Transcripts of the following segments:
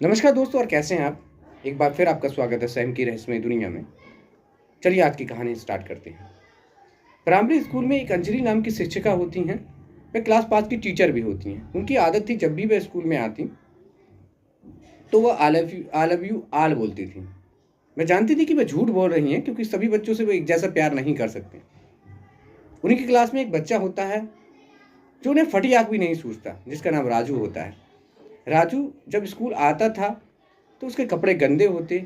नमस्कार दोस्तों, और कैसे हैं आप। एक बार फिर आपका स्वागत है सैम की रहस्यमय दुनिया में। चलिए आज की कहानी स्टार्ट करते हैं। प्राइमरी स्कूल में एक अंजलि नाम की शिक्षिका होती हैं। वे क्लास 5 की टीचर भी होती हैं। उनकी आदत थी जब भी वे स्कूल में आती तो वह आई लव यू आल बोलती थी। मैं जानती थी कि वे झूठ बोल रही हैं, क्योंकि सभी बच्चों से वे एक जैसा प्यार नहीं कर सकते। उन्हीं की क्लास में एक बच्चा होता है जो उन्हें फटी आंख भी नहीं सूझता, जिसका नाम राजू होता है। राजू जब स्कूल आता था तो उसके कपड़े गंदे होते,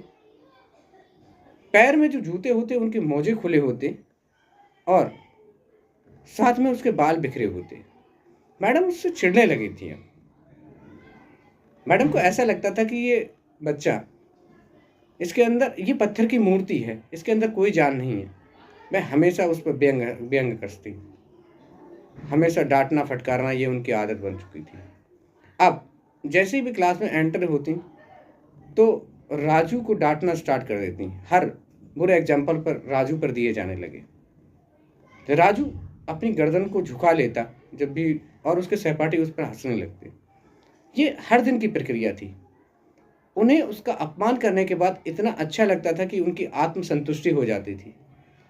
पैर में जो जूते होते उनके मोजे खुले होते, और साथ में उसके बाल बिखरे होते। मैडम उससे चिढ़ने लगी थी। मैडम को ऐसा लगता था कि ये बच्चा, इसके अंदर ये पत्थर की मूर्ति है, इसके अंदर कोई जान नहीं है। मैं हमेशा उस पर व्यंग व्यंग कसती, हमेशा डांटना फटकारना ये उनकी आदत बन चुकी थी। अब जैसे ही भी क्लास में एंटर होती तो राजू को डांटना स्टार्ट कर देती। हर बुरे एग्जाम्पल पर राजू पर दिए जाने लगे। राजू अपनी गर्दन को झुका लेता जब भी, और उसके सहपाठी उस पर हंसने लगते। ये हर दिन की प्रक्रिया थी। उन्हें उसका अपमान करने के बाद इतना अच्छा लगता था कि उनकी आत्मसंतुष्टि हो जाती थी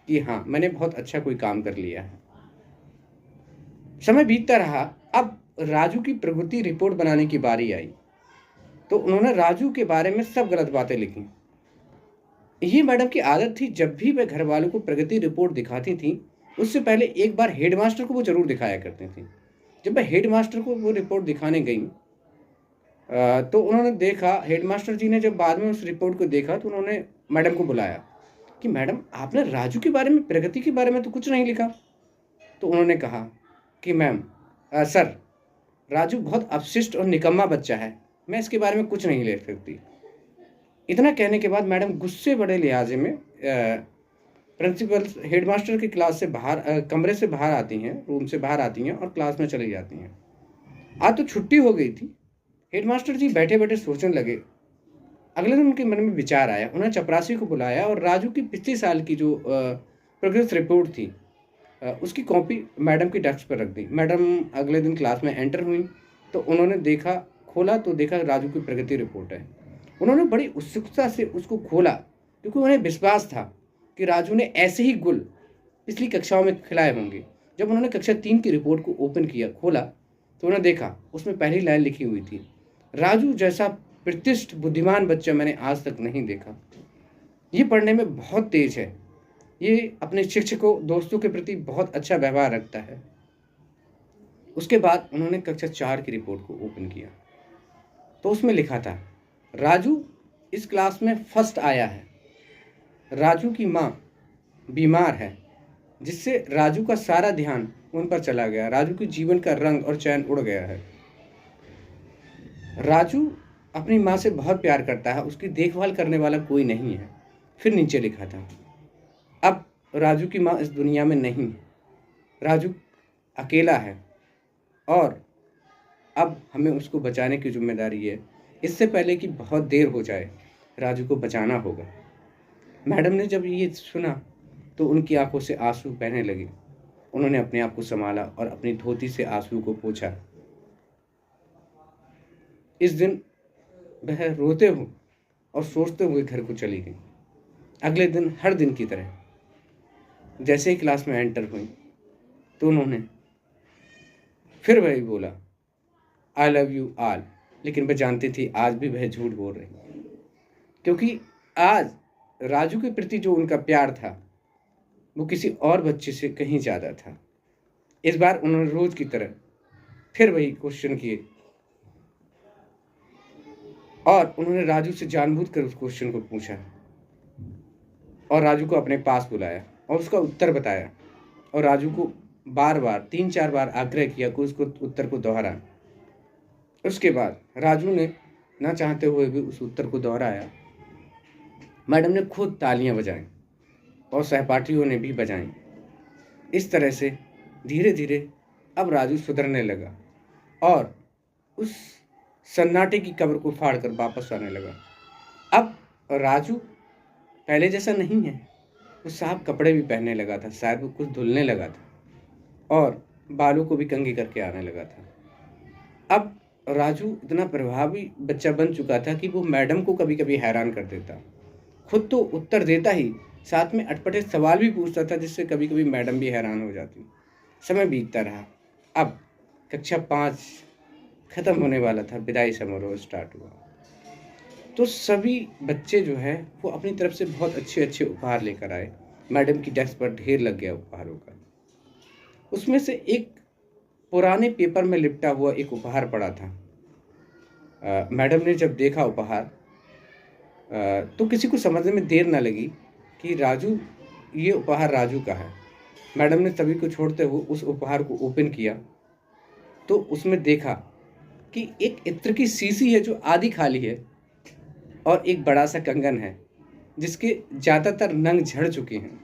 कि हाँ, मैंने बहुत अच्छा कोई काम कर लिया है। समय बीतता रहा। अब राजू की प्रगति रिपोर्ट बनाने की बारी आई तो उन्होंने राजू के बारे में सब गलत बातें लिखी। ये मैडम की आदत थी, जब भी वह घर वालों को प्रगति रिपोर्ट दिखाती थी उससे पहले एक बार हेडमास्टर को वो जरूर दिखाया करती थी। जब वह हेडमास्टर को वो रिपोर्ट दिखाने गई तो उन्होंने देखा, हेडमास्टर जी ने जब बाद में उस रिपोर्ट को देखा तो उन्होंने मैडम को बुलाया कि मैडम, आपने राजू के बारे में, प्रगति के बारे में तो कुछ नहीं लिखा। तो उन्होंने कहा कि मैम, सर, राजू बहुत अपशिष्ट और निकम्मा बच्चा है, मैं इसके बारे में कुछ नहीं लिख सकती। इतना कहने के बाद मैडम गुस्से बड़े लिहाजे में प्रिंसिपल हेडमास्टर की क्लास से बाहर, कमरे से बाहर आती हैं, रूम से बाहर आती हैं और क्लास में चली जाती हैं। आज तो छुट्टी हो गई थी। हेडमास्टर जी बैठे बैठे सोचने लगे। अगले दिन उनके मन में विचार आया। उन्होंने चपरासी को बुलाया और राजू की पिछले साल की जो प्रोग्रेस रिपोर्ट थी उसकी कॉपी मैडम की डेस्क पर रख दी। मैडम अगले दिन क्लास में एंटर हुई तो उन्होंने देखा, खोला तो देखा राजू की प्रगति रिपोर्ट है। उन्होंने बड़ी उत्सुकता से उसको खोला, क्योंकि उन्हें विश्वास था कि राजू ने ऐसे ही गुल पिछली कक्षाओं में खिलाए होंगे। जब उन्होंने कक्षा 3 की रिपोर्ट को ओपन किया, खोला, तो उन्होंने देखा उसमें पहली लाइन लिखी हुई थी, राजू जैसा प्रतिष्ठ बुद्धिमान बच्चा मैंने आज तक नहीं देखा। ये पढ़ने में बहुत तेज है, ये अपने शिक्षकों दोस्तों के प्रति बहुत अच्छा व्यवहार रखता है। उसके बाद उन्होंने कक्षा 4 की रिपोर्ट को ओपन किया तो उसमें लिखा था, राजू इस क्लास में फर्स्ट आया है। राजू की माँ बीमार है, जिससे राजू का सारा ध्यान उन पर चला गया। राजू के जीवन का रंग और चैन उड़ गया है। राजू अपनी माँ से बहुत प्यार करता है, उसकी देखभाल करने वाला कोई नहीं है। फिर नीचे लिखा था, अब राजू की माँ इस दुनिया में नहीं है, राजू अकेला है और अब हमें उसको बचाने की जिम्मेदारी है। इससे पहले कि बहुत देर हो जाए, राजू को बचाना होगा। मैडम ने जब ये सुना तो उनकी आंखों से आंसू बहने लगे। उन्होंने अपने आप को संभाला और अपनी धोती से आंसू को पोंछा। इस दिन वह रोते हुए और सोचते हुए घर को चली गई। अगले दिन हर दिन की तरह जैसे ही क्लास में एंटर हुई तो उन्होंने फिर वही बोला, आई लव यू आल। लेकिन वह जानती थी आज भी वह झूठ बोल रही, क्योंकि आज राजू के प्रति जो उनका प्यार था वो किसी और बच्चे से कहीं ज़्यादा था। इस बार उन्होंने रोज की तरह फिर वही क्वेश्चन किए और उन्होंने राजू से जानबूझकर उस क्वेश्चन को पूछा और राजू को अपने पास बुलाया और उसका उत्तर बताया, और राजू को बार बार 3-4 बार आग्रह किया कि उसको उत्तर को दोहरा। उसके बाद राजू ने ना चाहते हुए भी उस उत्तर को दोहराया। मैडम ने खुद तालियां बजाईं और सहपाठियों ने भी बजाईं। इस तरह से धीरे धीरे अब राजू सुधरने लगा और उस सन्नाटे की कब्र को फाड़कर वापस आने लगा। अब राजू पहले जैसा नहीं है, वो साफ कपड़े भी पहनने लगा था, शायद वो कुछ धुलने लगा था और बालों को भी कंघी करके आने लगा था। अब राजू इतना प्रभावी बच्चा बन चुका था कि वो मैडम को कभी कभी हैरान कर देता। खुद तो उत्तर देता ही, साथ में अटपटे सवाल भी पूछता था, जिससे कभी कभी मैडम भी हैरान हो जाती। समय बीतता रहा। अब कक्षा 5 खत्म होने वाला था, विदाई समारोह स्टार्ट हुआ। तो सभी बच्चे जो है वो अपनी तरफ से बहुत अच्छे अच्छे उपहार लेकर आए। मैडम की डेस्क पर ढेर लग गया उपहारों का। उसमें से एक पुराने पेपर में लिपटा हुआ एक उपहार पड़ा था। मैडम ने जब देखा उपहार तो किसी को समझने में देर ना लगी कि ये उपहार राजू का है। मैडम ने सभी को छोड़ते हुए उस उपहार को ओपन किया तो उसमें देखा कि एक इत्र की शीशी है जो आधी खाली है, और एक बड़ा सा कंगन है जिसके ज़्यादातर नंग झड़ चुके हैं।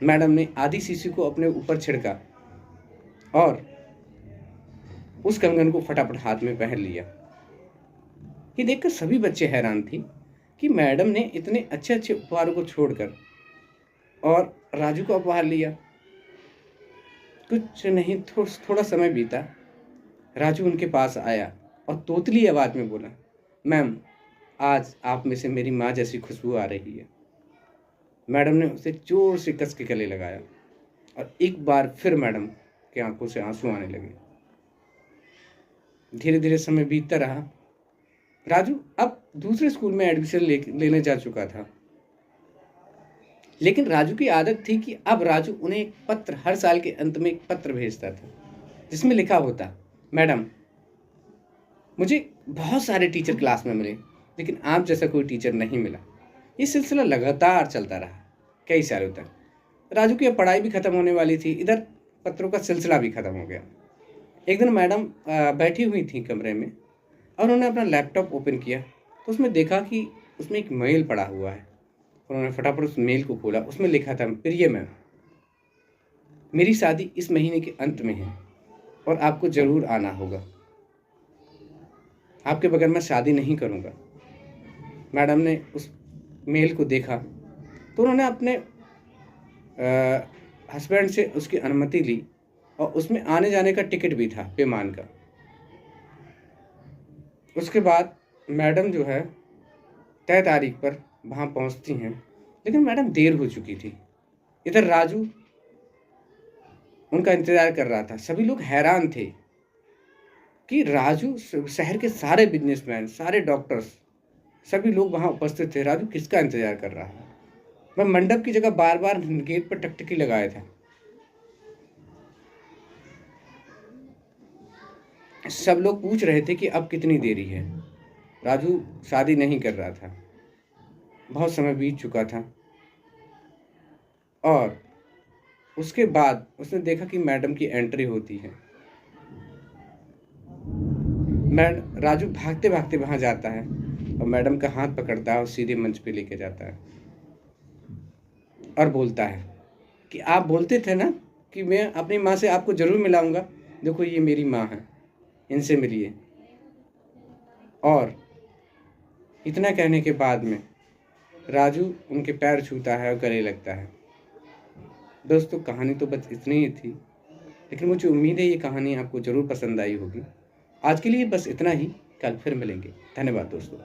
मैडम ने आधी शीशी को अपने ऊपर छिड़का और उस कंगन को फटाफट हाथ में पहन लिया। ये देखकर सभी बच्चे हैरान थे कि मैडम ने इतने अच्छे अच्छे उपहारों को छोड़कर और राजू का उपहार लिया। कुछ नहीं, थोड़ा समय बीता। राजू उनके पास आया और तोतली आवाज में बोला, मैम, आज आप में से मेरी माँ जैसी खुशबू आ रही है। मैडम ने उसे जोर से कस के गले लगाया और एक बार फिर मैडम की आंखों से आंसू आने लगे। धीरे धीरे समय बीतता रहा। राजू अब दूसरे स्कूल में एडमिशन लेने जा चुका था, लेकिन राजू की आदत थी कि अब राजू उन्हें एक पत्र, हर साल के अंत में एक पत्र भेजता था जिसमें लिखा होता, मैडम, मुझे बहुत सारे टीचर क्लास में मिले लेकिन आप जैसा कोई टीचर नहीं मिला। ये सिलसिला लगातार चलता रहा कई सालों तक। राजू की अब पढ़ाई भी खत्म होने वाली थी, इधर पत्रों का सिलसिला भी खत्म हो गया। एक दिन मैडम बैठी हुई थी कमरे में और उन्होंने अपना लैपटॉप ओपन किया तो उसमें देखा कि उसमें एक मेल पड़ा हुआ है। उन्होंने फटाफट उस मेल को खोला। उसमें लिखा था, प्रिय मैम, मेरी शादी इस महीने के अंत में है और आपको ज़रूर आना होगा। आपके बगैर मैं शादी नहीं करूँगा। मैडम ने उस मेल को देखा तो उन्होंने अपने हस्बैंड से उसकी अनुमति ली और उसमें आने जाने का टिकट भी था विमान का। उसके बाद मैडम जो है तय तारीख पर वहाँ पहुँचती हैं, लेकिन मैडम देर हो चुकी थी। इधर राजू उनका इंतज़ार कर रहा था। सभी लोग हैरान थे कि राजू, शहर के सारे बिजनेसमैन, सारे डॉक्टर्स, सभी लोग वहाँ उपस्थित थे। राजू किसका इंतज़ार कर रहा है? मैं मंडप की जगह बार बार गेट पर टकटकी लगाया था। सब लोग पूछ रहे थे कि अब कितनी देरी है। राजू शादी नहीं कर रहा था। बहुत समय बीत चुका था और उसके बाद उसने देखा कि मैडम की एंट्री होती है। राजू भागते भागते वहाँ जाता है और मैडम का हाथ पकड़ता है और सीधे मंच पे लेके जाता है और बोलता है कि आप बोलते थे ना कि मैं अपनी माँ से आपको ज़रूर मिलाऊंगा। देखो, ये मेरी माँ है, इनसे मिलिए। और इतना कहने के बाद में राजू उनके पैर छूता है और गले लगता है। दोस्तों, कहानी तो बस इतनी ही थी, लेकिन मुझे उम्मीद है ये कहानी आपको ज़रूर पसंद आई होगी। आज के लिए बस इतना ही। कल फिर मिलेंगे। धन्यवाद दोस्तों।